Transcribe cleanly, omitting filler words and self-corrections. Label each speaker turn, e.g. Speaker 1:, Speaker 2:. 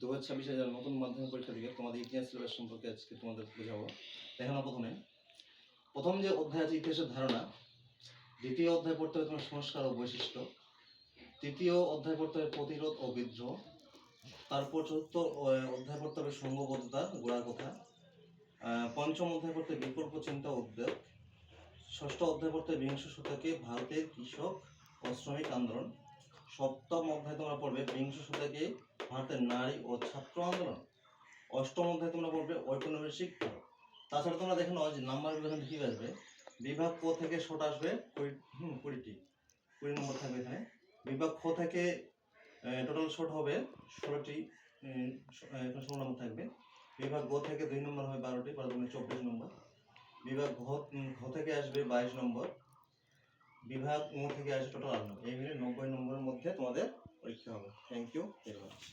Speaker 1: 2026 যারা নতুন মাধ্যমিক পরীক্ষা দিবে তোমাদের ইতিহাস সিলেবাস সম্পর্কে আজকে তোমাদের বোঝাবো। দেখো না, প্রথম যে অধ্যায় আছে ইতিহাসের ধারণা, দ্বিতীয় অধ্যায় পড়তে হবে তোমার সংস্কার ও বৈশিষ্ট্য, তৃতীয় অধ্যায় পড়তে হবে প্রতিরোধ ও বিদ্রোহ, তারপর চতুর্থ অধ্যায় পড়তে হবে সংঘবদ্ধতা গোড়ার কথা, পঞ্চম অধ্যায় পড়তে বিকল্প চিন্তা উদ্যোগ, ষষ্ঠ অধ্যায় পড়তে বিংশ শতকে ভারতের কৃষক ও শ্রমিক আন্দোলন, সপ্তম অধ্যায় তোমরা পড়বে বিংশ শতকে ভারতের নারী ও ছাত্র আন্দোলন, অষ্টম অধ্যায় তোমরা পড়বে ঔপনিবেশিক ভারত। তাছাড়া তোমরা দেখে নাও যে নাম্বারগুলো এখানে ঠিক আসবে। বিভাগ ক থেকে শর্ট আসবে 20 নম্বর থাকবে এখানে। বিভাগ খ থেকে টোটাল শর্ট হবে 16টি, 16 নম্বর থাকবে। বিভাগ গ থেকে 2 নম্বর হবে 12টি, 24 নম্বর। বিভাগ ঘ থেকে আসবে 22 নম্বর। বিভাগ ও থেকে আসবে টোটাল 8 নম্বর। এই মিলে 90 নম্বরের মধ্যে তোমাদের পরীক্ষা হবে। Thank you very much.